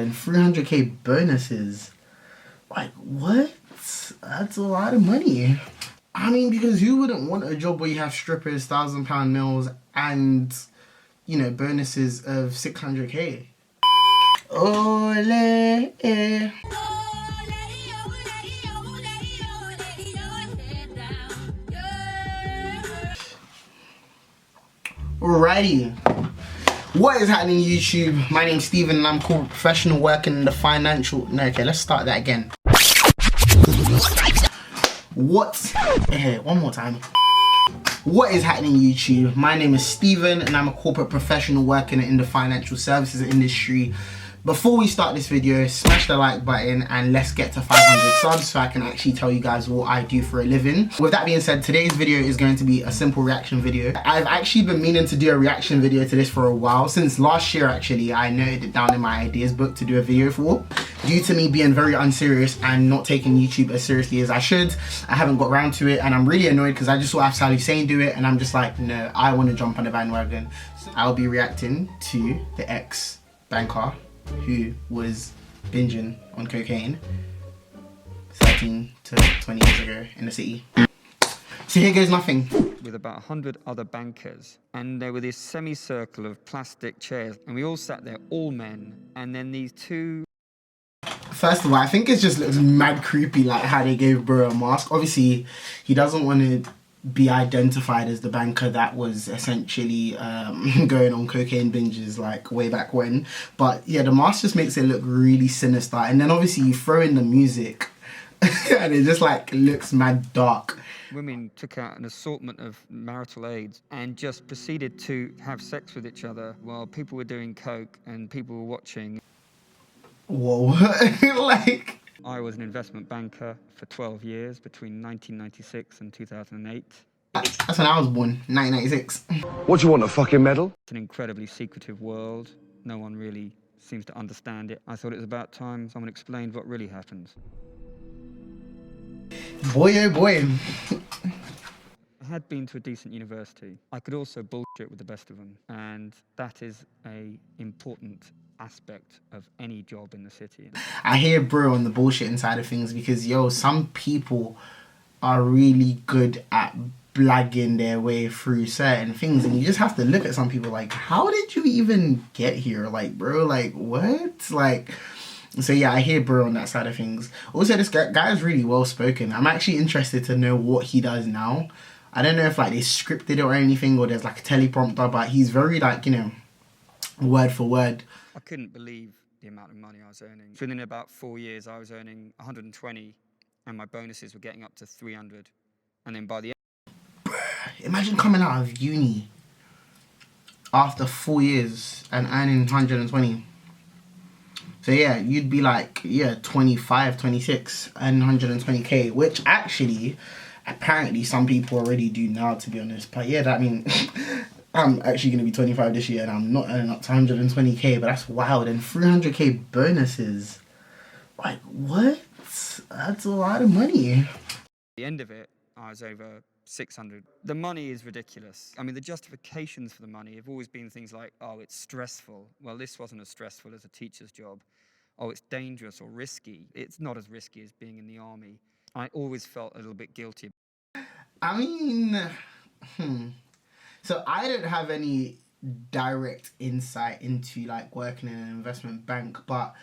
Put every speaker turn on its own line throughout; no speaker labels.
And 300k bonuses. Like, what? That's a lot of money. I mean, because who wouldn't want a job where you have strippers, £1,000 meals, and, you know, bonuses of 600k? Ole. Alrighty. What is happening, YouTube? My name's Steven and I'm called professional working in the financial... No, okay, let's start that again. One more time. What is happening, YouTube? My name is Steven and I'm a corporate professional working in the financial services industry. Before we start this video, smash the like button and let's get to 500 subs so I can actually tell you guys what I do for a living. With that being said, today's video is going to be a simple reaction video. I've actually been meaning to do a reaction video to this for a while. Since last year, actually, I noted it down in my ideas book to do a video for. Due to me being very unserious and not taking YouTube as seriously as I should, I haven't got around to it and I'm really annoyed because I just saw Sally Sane do it and I'm just like, no, I want to jump on the bandwagon. So I'll be reacting to the ex-banker who was binging on cocaine 13 to 20 years ago in the city. So here goes nothing.
With about 100 other bankers, and there were this semicircle of plastic chairs, and we all sat there, all men, and then these two...
First of all, I think it just looks mad creepy, like how they gave bro a mask. Obviously, he doesn't want to be identified as the banker that was essentially going on cocaine binges like way back when. But yeah, the mask just makes it look really sinister. And then obviously you throw in the music and it just like looks mad dark.
Women took out an assortment of marital aids and just proceeded to have sex with each other while people were doing coke and people were watching.
Whoa. Like...
I was an investment banker for 12 years between 1996 and 2008.
That's when I was born, 1996.
What do you want, a fucking medal?
It's an incredibly secretive world. No one really seems to understand it. I thought it was about time someone explained what really happens.
Boy, oh boy.
I had been to a decent university. I could also bullshit with the best of them, and that is an important aspect of any job in the city.
I hear bro on the bullshitting side of things because yo, some people are really good at blagging their way through certain things and you just have to look at some people like, how did you even get here? Like bro, like what? Like, so yeah, I hear bro on that side of things. Also, this guy is really well spoken. I'm actually interested to know what he does now. I don't know if like they scripted it or anything or there's like a teleprompter, but he's very like, you know, word for word.
I couldn't believe the amount of money I was earning. Within about 4 years, I was earning 120 and my bonuses were getting up to 300. And then by the end...
Imagine coming out of uni after 4 years and earning 120. So yeah, you'd be like, yeah, 25, 26 and 120k, which actually, apparently some people already do now, to be honest. But yeah, that mean... I'm actually going to be 25 this year and I'm not earning up to 120k, but that's wild. And 300k bonuses. Like, what? That's a lot of money.
At the end of it, I was over 600. The money is ridiculous. I mean, the justifications for the money have always been things like, oh, it's stressful. Well, this wasn't as stressful as a teacher's job. Oh, it's dangerous or risky. It's not as risky as being in the army. I always felt a little bit guilty.
I mean, So I don't have any direct insight into like working in an investment bank, but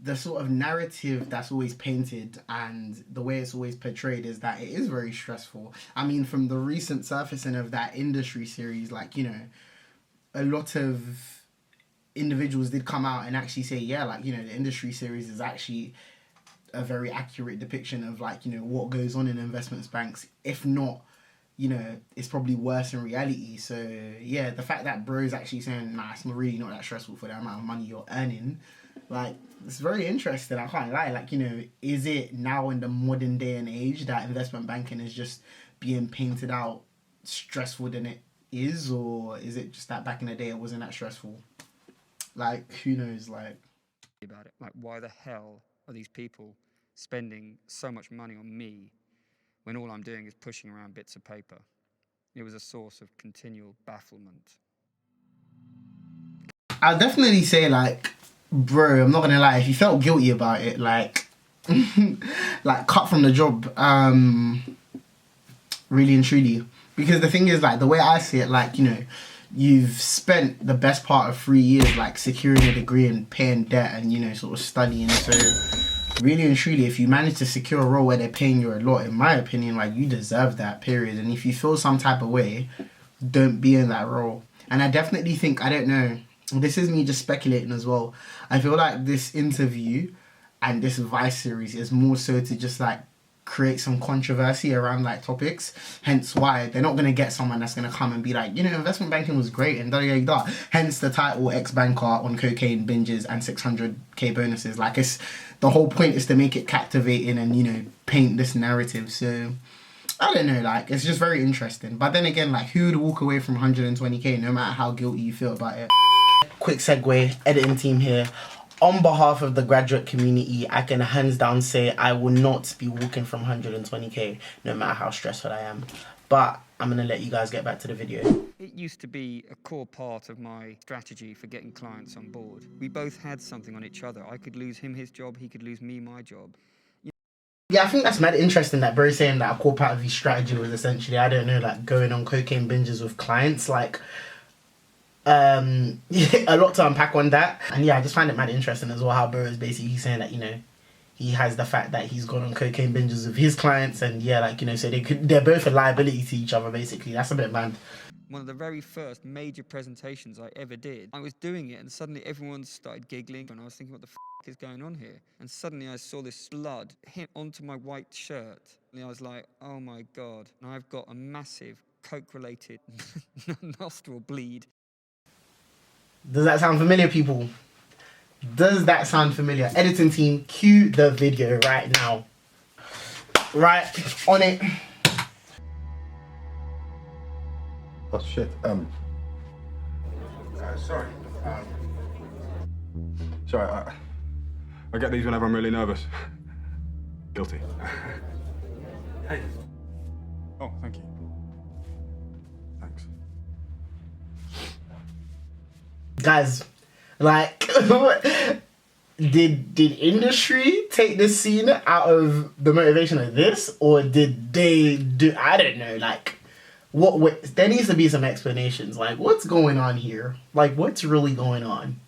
the sort of narrative that's always painted and the way it's always portrayed is that it is very stressful. I mean, from the recent surfacing of that industry series, like, you know, a lot of individuals did come out and actually say, yeah, like, you know, the industry series is actually a very accurate depiction of like, you know, what goes on in investment banks, if not, you know, it's probably worse in reality. So yeah, the fact that bro's actually saying, nah, it's really not that stressful for the amount of money you're earning, like, it's very interesting. I can't lie. Like, you know, is it now in the modern day and age that investment banking is just being painted out stressful than it is, or is it just that back in the day it wasn't that stressful? Like, who knows? Like,
about it, like, why the hell are these people spending so much money on me when all I'm doing is pushing around bits of paper? It was a source of continual bafflement.
I'll definitely say, like, bro, I'm not gonna lie, if you felt guilty about it, like, like cut from the job, really and truly. Because the thing is, like, the way I see it, like, you know, you've spent the best part of 3 years, like, securing a degree and paying debt and, you know, sort of studying. So, really and truly, if you manage to secure a role where they're paying you a lot, in my opinion, like, you deserve that, period. And if you feel some type of way, don't be in that role. And I definitely think, I don't know, this is me just speculating as well. I feel like this interview and this Vice series is more so to just, like, create some controversy around like topics, hence why they're not going to get someone that's going to come and be like, you know, investment banking was great and da da da. Hence the title ex-banker on cocaine binges and 600k bonuses. Like, it's the whole point is to make it captivating and, you know, paint this narrative. So I don't know, like, it's just very interesting. But then again, like, who would walk away from 120k no matter how guilty you feel about it? Quick segue, editing team here. On behalf of the graduate community, I can hands down say I will not be walking from 120k no matter how stressful I am. But I'm going to let you guys get back to the video.
It used to be a core part of my strategy for getting clients on board. We both had something on each other. I could lose him his job, he could lose me my job.
Yeah, I think that's mad interesting that bro's saying that a core part of his strategy was essentially, I don't know, like going on cocaine binges with clients. Like, a lot to unpack on that. And yeah, I just find it mad interesting as well how bro is basically saying that, you know, he has the fact that he's gone on cocaine binges with his clients, and yeah, like, you know, so they're both a liability to each other basically. That's a bit mad.
One of the very first major presentations I ever did, I was doing it and suddenly everyone started giggling and I was thinking, what the f is going on here? And suddenly I saw this blood hit onto my white shirt and I was like, oh my God, and I've got a massive coke-related nostril bleed.
Does that sound familiar, people? Does that sound familiar? Editing team, cue the video right now. Right, on it.
Oh shit.
Sorry. Sorry, I get these whenever I'm really nervous. Guilty. Hey. Oh, thank you. Thanks.
Guys, like, did industry take this scene out of the motivation of this, or did they do, I don't know, like, what there needs to be some explanations. Like, what's going on here? Like, what's really going on?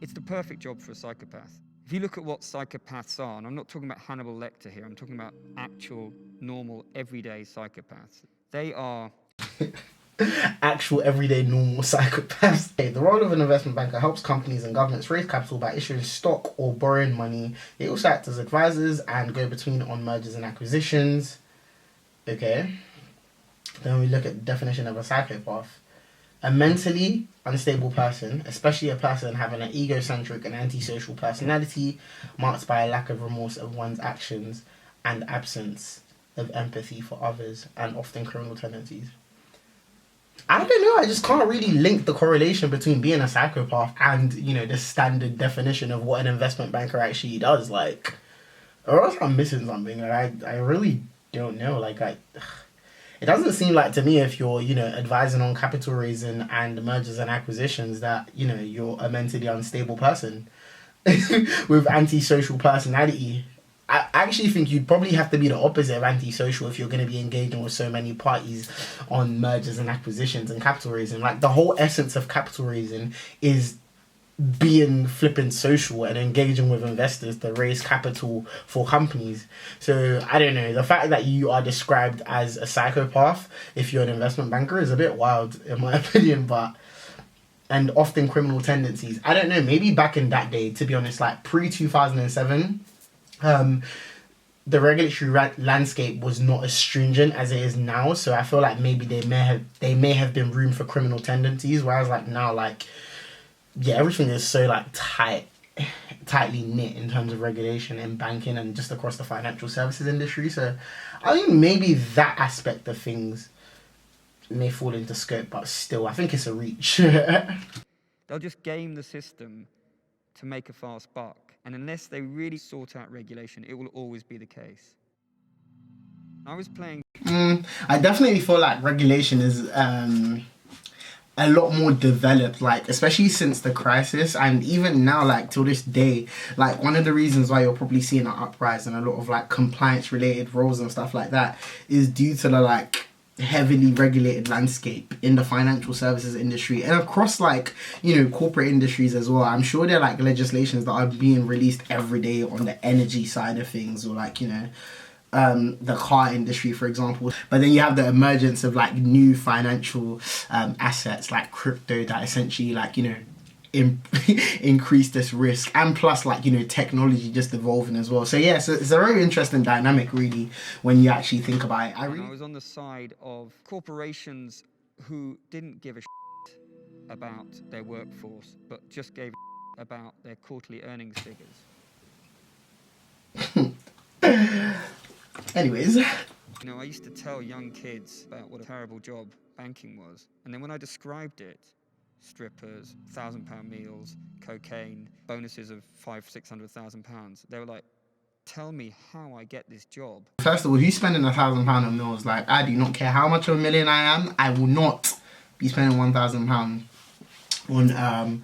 It's the perfect job for a psychopath. If you look at what psychopaths are, and I'm not talking about Hannibal Lecter here, I'm talking about actual, normal, everyday psychopaths. They are
actual everyday normal psychopaths. Okay, the role of an investment banker helps companies and governments raise capital by issuing stock or borrowing money. They also act as advisors and go between on mergers and acquisitions. Okay. Then we look at the definition of a psychopath. A mentally unstable person, especially a person having an egocentric and antisocial personality, marked by a lack of remorse of one's actions and absence of empathy for others, and often criminal tendencies. I don't know, I just can't really link the correlation between being a psychopath and, you know, the standard definition of what an investment banker actually does. Like, or else I'm missing something. Like, I really don't know. Like, it doesn't seem like to me, if you're, you know, advising on capital raising and mergers and acquisitions, that, you know, you're a mentally unstable person with antisocial personality. I actually think you'd probably have to be the opposite of antisocial if you're going to be engaging with so many parties on mergers and acquisitions and capital raising. Like, the whole essence of capital raising is being flippant social and engaging with investors to raise capital for companies. So I don't know, the fact that you are described as a psychopath if you're an investment banker is a bit wild in my opinion. But and often criminal tendencies, I don't know, maybe back in that day, to be honest, like pre-2007, the regulatory landscape was not as stringent as it is now. So I feel like maybe they may have been room for criminal tendencies, whereas like now, like, yeah, everything is so like tightly knit in terms of regulation in banking and just across the financial services industry. So I think maybe that aspect of things may fall into scope, but still, I think it's a reach.
they'll just game the system to make a fast buck. And unless they really sort out regulation, it will always be the case. I was playing...
I definitely feel like regulation is a lot more developed, like especially since the crisis, and even now, like till this day, like one of the reasons why you're probably seeing an uprise in a lot of like compliance related roles and stuff like that is due to the like heavily regulated landscape in the financial services industry and across like, you know, corporate industries as well. I'm sure there are like legislations that are being released every day on the energy side of things, or like, you know, the car industry, for example. But then you have the emergence of like new financial assets like crypto that essentially like, you know, increase this risk, and plus like, you know, technology just evolving as well. So yeah, so it's a very interesting dynamic really when you actually think about it.
I was on the side of corporations who didn't give a shit about their workforce, but just gave a shit about their quarterly earnings figures.
Anyways,
you know, I used to tell young kids about what a terrible job banking was, and then when I described it, strippers, £1,000 meals, cocaine, bonuses of £500,000-600,000, they were like, tell me how I get this job.
First of all, who's spending £1,000 on meals? Like, I do not care how much of a million I am, I will not be spending £1,000 on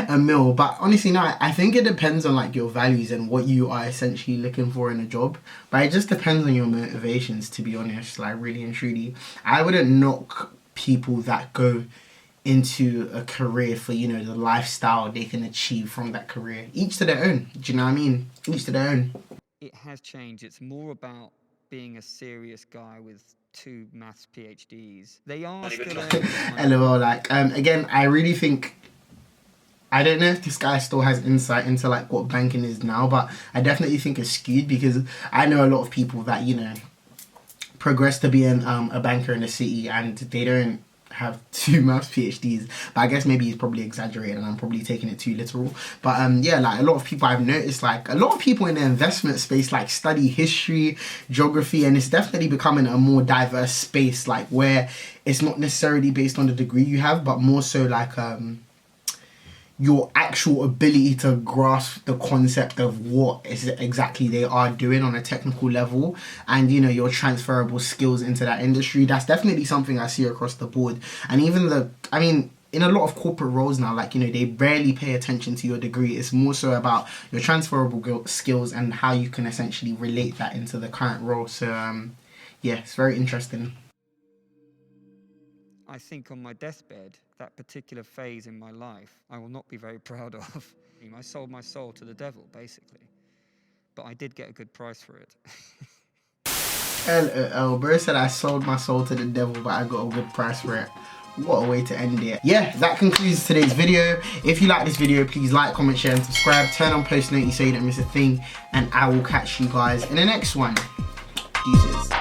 a meal. But honestly, no, I think it depends on like your values and what you are essentially looking for in a job. But it just depends on your motivations, to be honest, like really and truly. I wouldn't knock people that go into a career for, you know, the lifestyle they can achieve from that career. Each to their own. Do you know what I mean? Each to their own.
It has changed. It's more about being a serious guy with 2 maths PhDs. They are still
LOL, like again, I really think, I don't know if this guy still has insight into like what banking is now, but I definitely think it's skewed, because I know a lot of people that, you know, progress to being a banker in the city and they don't have 2 maths PhDs. But I guess maybe he's probably exaggerating and I'm probably taking it too literal. But yeah, like a lot of people I've noticed, like a lot of people in the investment space like study history, geography, and it's definitely becoming a more diverse space, like where it's not necessarily based on the degree you have, but more so like your actual ability to grasp the concept of what is it exactly they are doing on a technical level, and, you know, your transferable skills into that industry. That's definitely something I see across the board. And even I mean, in a lot of corporate roles now, like, you know, they barely pay attention to your degree. It's more so about your transferable skills and how you can essentially relate that into the current role. So yeah, it's very interesting.
I think on my deathbed, that particular phase in my life, I will not be very proud of. I sold my soul to the devil, basically. But I did get a good price for it.
LOL, bro said I sold my soul to the devil, but I got a good price for it. What a way to end it. Yeah, that concludes today's video. If you like this video, please like, comment, share, and subscribe. Turn on post notifications so you don't miss a thing. And I will catch you guys in the next one. Deuces.